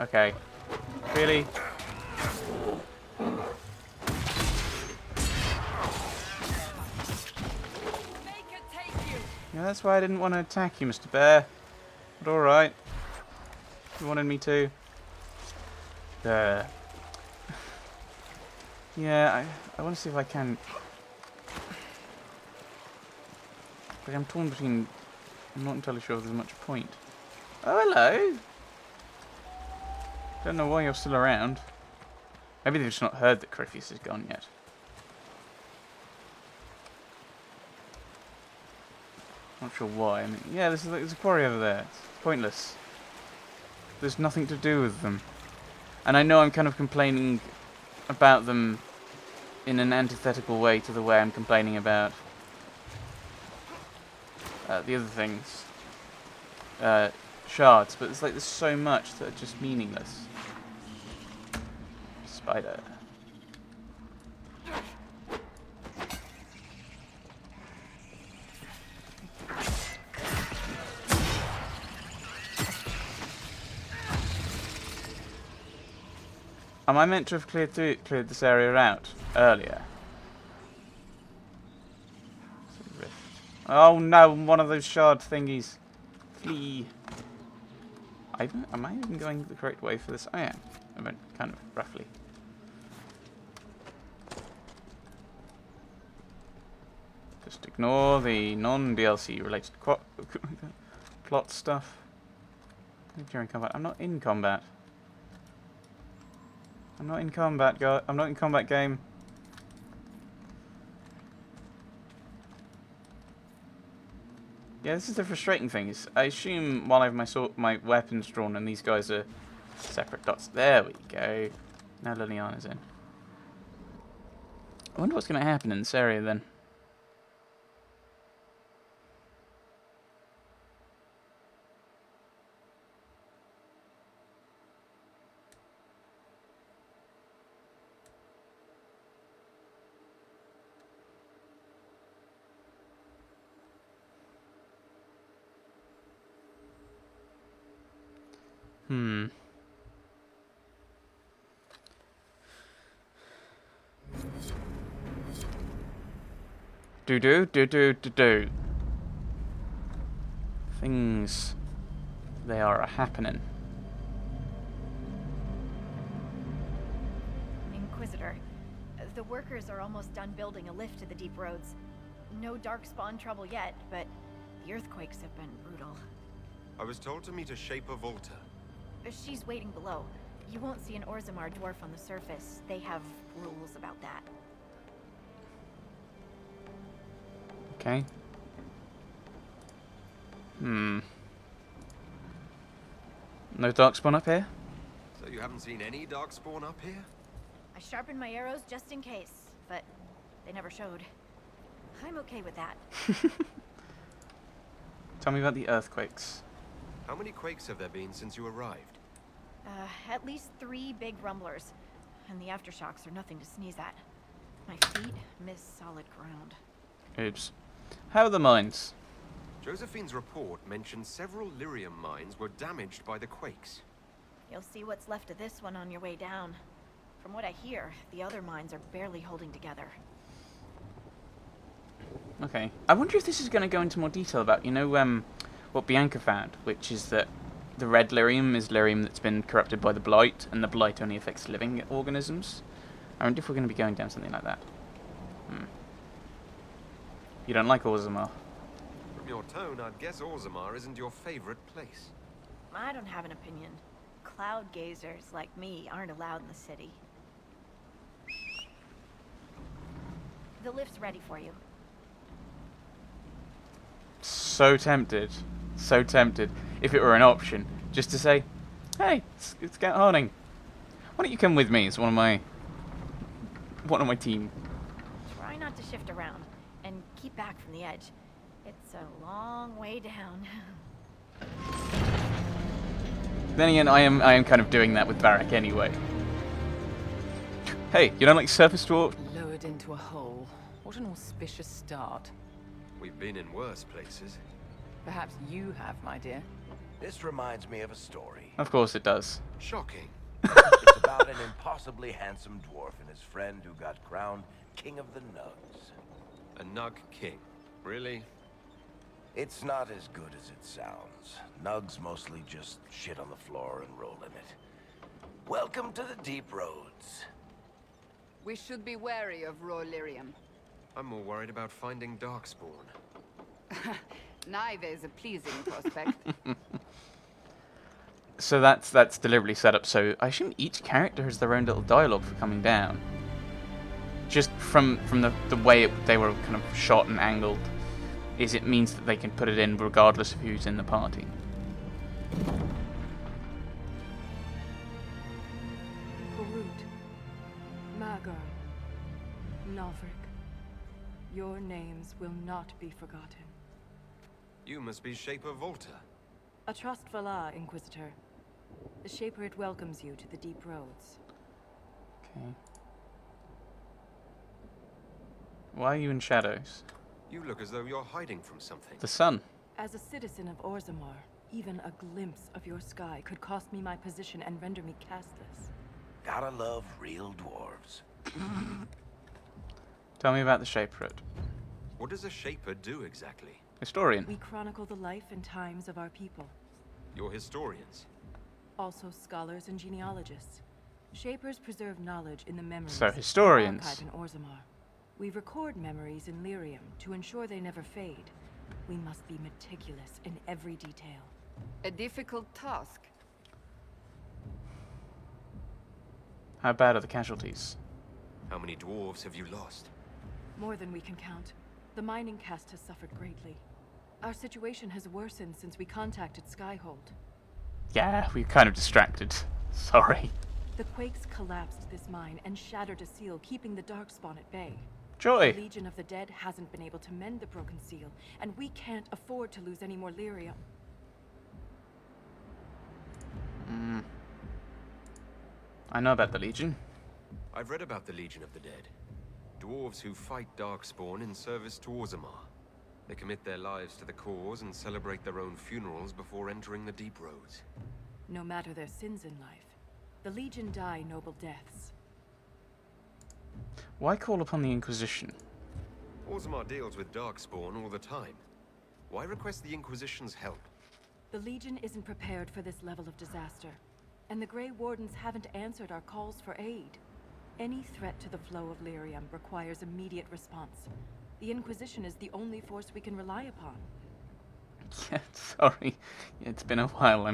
Okay. Really? Yeah, that's why I didn't want to attack you, Mr. Bear. But alright. You wanted me to. There. Yeah, I want to see if I can... But I'm torn between... I'm not entirely sure if there's much point. Oh, hello! Don't know why you're still around. Maybe they've just not heard that Crifius is gone yet. Not sure why. I mean, yeah, there's a quarry over there. It's pointless. There's nothing to do with them. And I know I'm kind of complaining about them in an antithetical way to the way I'm complaining about the other things. Shards, but it's like there's so much that are just meaningless. Spider. Am I meant to have cleared this area out earlier? Oh no, one of those shard thingies. Flee. Am I even going the correct way for this? I am. I mean, kind of, roughly. Just ignore the non-DLC related plot stuff. During combat. I'm not in combat. I'm not in combat, guy. I'm not in combat game. Yeah, this is the frustrating thing. Is I assume while I have my weapons drawn and these guys are separate dots. There we go. Now Liliana's in. I wonder what's going to happen in this area then. Do. Things. They are happening. Inquisitor, the workers are almost done building a lift to the deep roads. No darkspawn trouble yet, but the earthquakes have been brutal. I was told to meet a Shaper Volta. She's waiting below. You won't see an Orzammar dwarf on the surface. They have rules about that. Okay. No darkspawn up here? So you haven't seen any darkspawn up here? I sharpened my arrows just in case, but they never showed. I'm okay with that. Tell me about the earthquakes. How many quakes have there been since you arrived? At least 3 big rumblers, and the aftershocks are nothing to sneeze at. My feet miss solid ground. Oops. How are the mines? Josephine's report mentioned several lyrium mines were damaged by the quakes. You'll see what's left of this one on your way down. From what I hear, the other mines are barely holding together. Okay. I wonder if this is going to go into more detail about, what Bianca found, which is that the red lyrium is lyrium that's been corrupted by the blight, and the blight only affects living organisms. I wonder if we're going to be going down something like that. You don't like Orzammar? From your tone, I'd guess Orzammar isn't your favorite place. I don't have an opinion. Cloud gazers like me aren't allowed in the city. The lift's ready for you. So tempted. So tempted. If it were an option. Just to say, hey, it's Scout Harding. Why don't you come with me? It's one of my team. Try not to shift around, and keep back from the edge. It's a long way down. Then again, I am kind of doing that with Varric anyway. Hey, you don't like surface dwarf? Lowered into a hole. What an auspicious start. We've been in worse places. Perhaps you have, my dear. This reminds me of a story. Of course it does. Shocking. It's about an impossibly handsome dwarf and his friend who got crowned King of the Nugs. A Nug King. Really? It's not as good as it sounds. Nugs mostly just shit on the floor and roll in it. Welcome to the Deep Roads. We should be wary of raw lyrium. I'm more worried about finding Darkspawn. Neither is a pleasing prospect. So that's deliberately set up. So I assume each character has their own little dialogue for coming down. Just from the way they were kind of shot and angled, is it means that they can put it in regardless of who's in the party. Harut, Magar, Navrik, your names will not be forgotten. You must be Shaper Volta. A Trustvala, Inquisitor. The Shaper it welcomes you to the Deep Roads. Okay. Why are you in shadows? You look as though you're hiding from something. The sun. As a citizen of Orzammar, even a glimpse of your sky could cost me my position and render me castless. Gotta love real dwarves. Tell me about the Shaperate. What does a Shaper do exactly? Historian. We chronicle the life and times of our people. You're historians. Also scholars and genealogists. Shapers preserve knowledge in the memories So historians. archived in Orzammar. We record memories in lyrium to ensure they never fade. We must be meticulous in every detail. A difficult task. How bad are the casualties? How many dwarves have you lost? More than we can count. The mining caste has suffered greatly. Our situation has worsened since we contacted Skyhold. Yeah, we're kind of distracted. Sorry. The quakes collapsed this mine and shattered a seal, keeping the Darkspawn at bay. Joy. The Legion of the Dead hasn't been able to mend the broken seal, and we can't afford to lose any more lyrium. I know about the Legion. I've read about the Legion of the Dead. Dwarves who fight Darkspawn in service to Orzammar. They commit their lives to the cause and celebrate their own funerals before entering the Deep Roads. No matter their sins in life, the Legion die noble deaths. Why call upon the Inquisition? Orzammar deals with Darkspawn all the time. Why request the Inquisition's help? The Legion isn't prepared for this level of disaster, and the Grey Wardens haven't answered our calls for aid. Any threat to the flow of lyrium requires immediate response. The Inquisition is the only force we can rely upon. Yeah, sorry. It's been a while.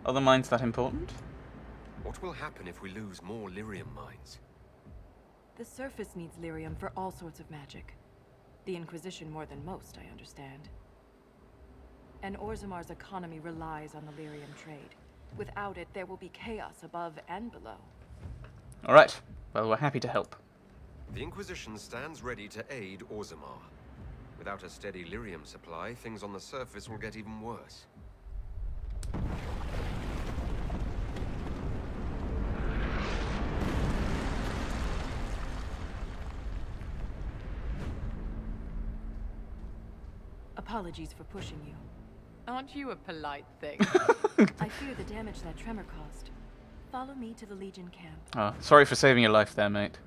Are the mines that important? What will happen if we lose more lyrium mines? The surface needs lyrium for all sorts of magic. The Inquisition more than most, I understand. And Orzammar's economy relies on the lyrium trade. Without it, there will be chaos above and below. Alright. Well, we're happy to help. The Inquisition stands ready to aid Orzammar. Without a steady lyrium supply, things on the surface will get even worse. Apologies for pushing you. Aren't you a polite thing? I fear the damage that tremor caused. Follow me to the Legion camp. Oh, sorry for saving your life there, mate.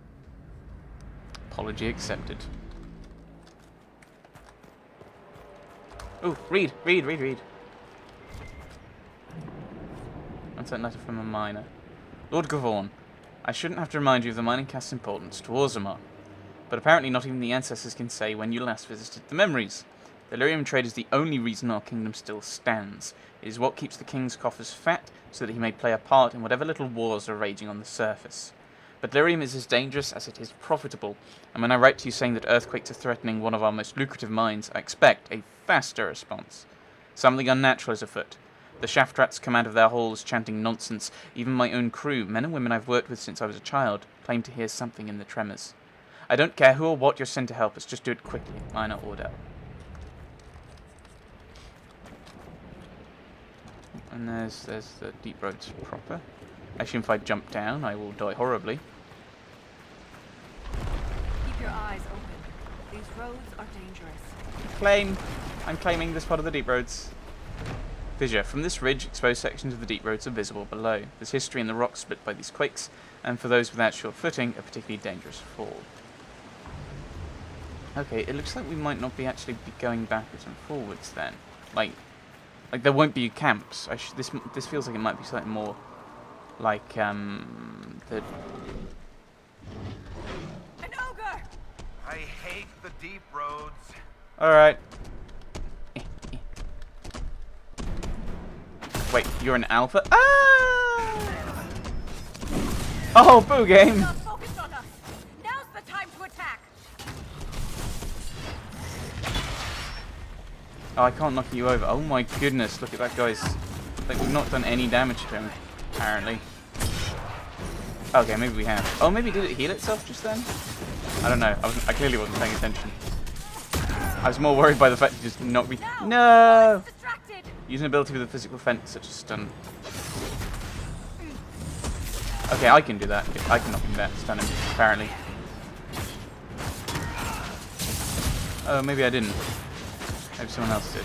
Apology accepted. Oh, read. What's that letter from a miner? Lord Gavorn, I shouldn't have to remind you of the mining cast's importance to Orzammar, but apparently not even the ancestors can say when you last visited the memories. The lyrium trade is the only reason our kingdom still stands. It is what keeps the king's coffers fat, so that he may play a part in whatever little wars are raging on the surface. But lyrium is as dangerous as it is profitable, and when I write to you saying that earthquakes are threatening one of our most lucrative mines, I expect a faster response. Something unnatural is afoot. The shaft rats come out of their holes chanting nonsense. Even my own crew, men and women I've worked with since I was a child, claim to hear something in the tremors. I don't care who or what you're sent to help us, just do it quickly. Minor order. And there's the Deep Roads proper. I assume if I jump down, I will die horribly. Keep your eyes open. These roads are dangerous. Claim! I'm claiming this part of the Deep Roads. Fissure. From this ridge, exposed sections of the deep roads are visible below. There's history in the rocks split by these quakes, and for those without sure footing, a particularly dangerous fall. Okay, it looks like we might not be actually be going backwards and forwards then. Like there won't be camps. This feels like it might be slightly more like the. An ogre! I hate the deep roads. All right. Wait, you're an alpha? Ah! Oh, boo game. Not focused on us. Now's the time to attack. Oh, I can't knock you over. Oh my goodness, look at that guy's... Like, we've not done any damage to him, apparently. Okay, maybe we have. Oh, maybe did it heal itself just then? I don't know. I clearly wasn't paying attention. I was more worried by the fact he just knocked me... No! Use an ability with a physical offense, such as stun. Okay, I can do that. I can knock him down, stun him, apparently. Oh, maybe I didn't. Maybe someone else did.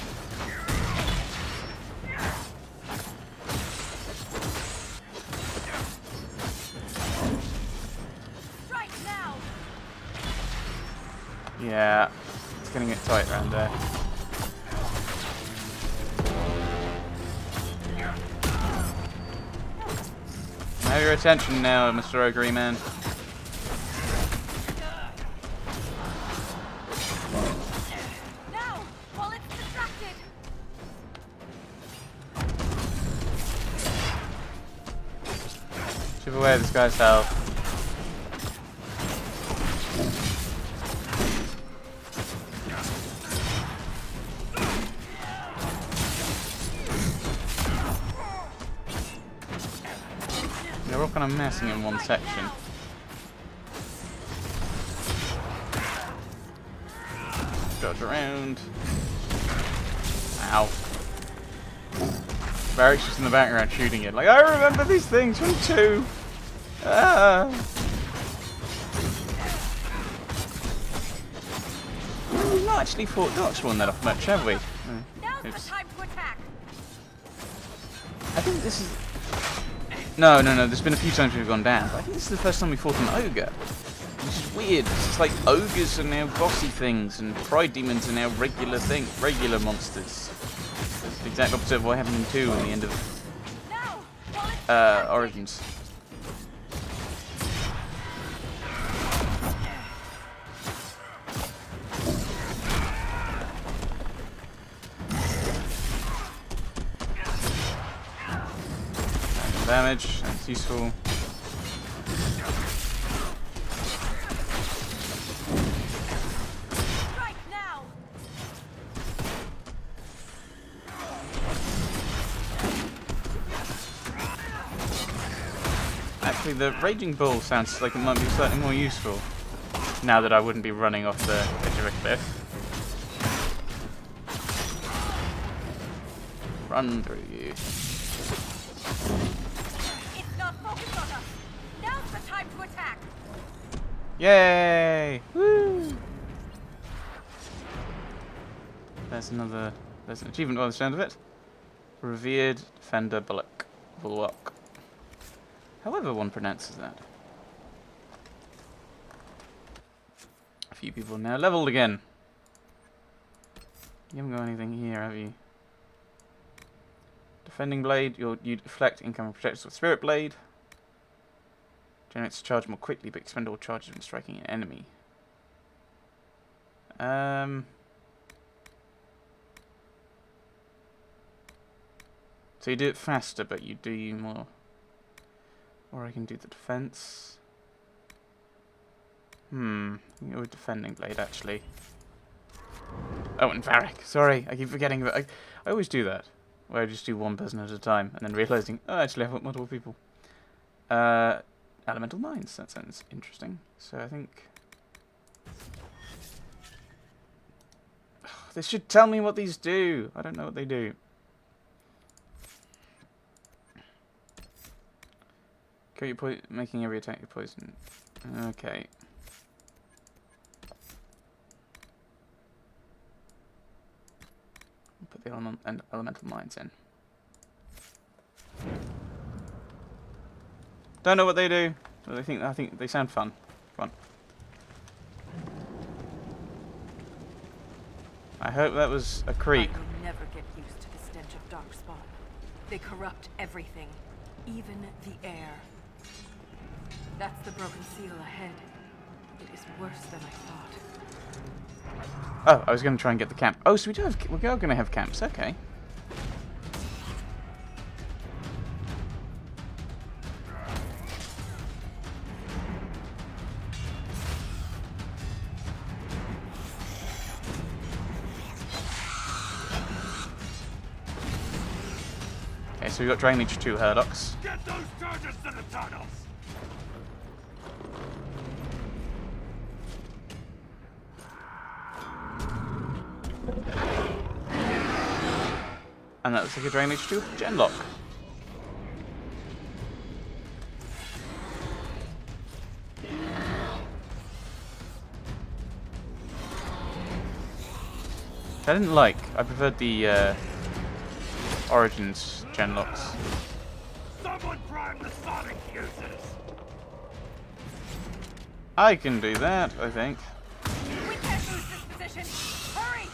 Strike now. Yeah, it's getting it tight around there. Have your attention now, Mr. Ogre Man. Now, while it's distracted. Chip away at this guy's health. They're all kind of messing in one section. Dodge around. Ow. Barrick's just in the background shooting it. Like, I remember these things from 2. Ah. We've not actually won that off much, have we? Now's the time to attack. I think this is... No, there's been a few times we've gone down, but I think this is the first time we fought an ogre. Which is weird. It's just like ogres are now bossy things, and pride demons are now regular monsters. It's the exact opposite of what happened in 2 in the end of Origins. Damage, that's useful. Strike now. Actually, the Raging Bull sounds like it might be slightly more useful now that I wouldn't be running off the edge of a cliff. Run through you. It's not focused on us. Now's the time to attack. Yay! Woo! There's an achievement by the sound of it. Revered Defender Bulwark. However one pronounces that. A few people now leveled again. You haven't got anything here, have you? Defending Blade, you deflect incoming projectiles with Spirit Blade. Generates a charge more quickly, but expend all charges when striking an enemy. So you do it faster, but you do more. Or I can do the defense. I can go with Defending Blade, actually. Oh, and Varric. Sorry, I keep forgetting that. I always do that, where I just do one person at a time, and then realizing, oh, actually I've got multiple people. Elemental Mines, that sounds interesting. So I think... This should tell me what these do. I don't know what they do. Making every attack your poison. Okay. Put the elemental mines in. Don't know what they do, but I think they sound fun. Fun. I hope that was a creep. I will never get used to the stench of Darkspawn. They corrupt everything, even the air. That's the broken seal ahead. It is worse than I thought. Oh, I was going to try and get the camp. Oh, so we are going to have camps. Okay. Okay, so we've got Dragon Age 2 Hurdocks. Get those charges to the tunnels! And that looks like a Dragon Age 2 Genlock. I didn't like. I preferred the Origins Genlocks. Someone prime the sonic fuses! I can do that, I think. We can't lose this position! Hurry!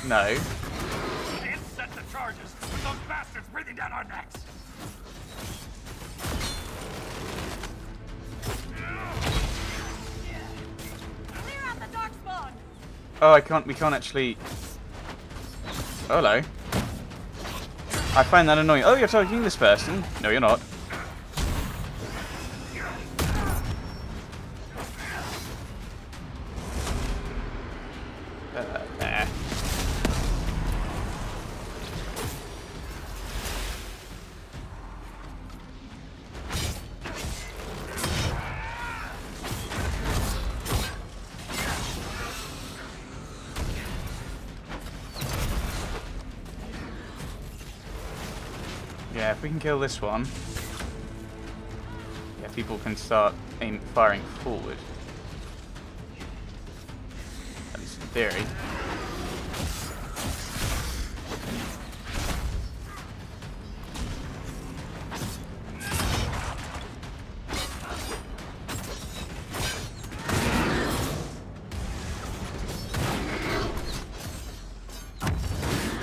No. Can't set the charges with those bastards breathing down our necks! Clear out the Darkspawn! Oh, we can't actually... Oh, hello. I find that annoying. Oh, you're talking to this person? No, you're not. There. Yeah, if we can kill this one, yeah, people can start firing forward. At least in theory.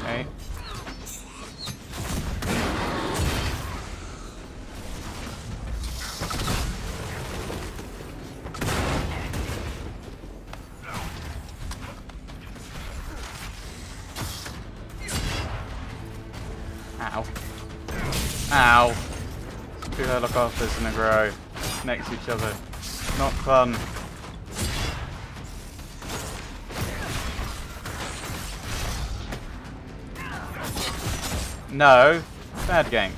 Okay. Ow. Ow. Two helicopters in a row next to each other. Not fun. No. Bad game.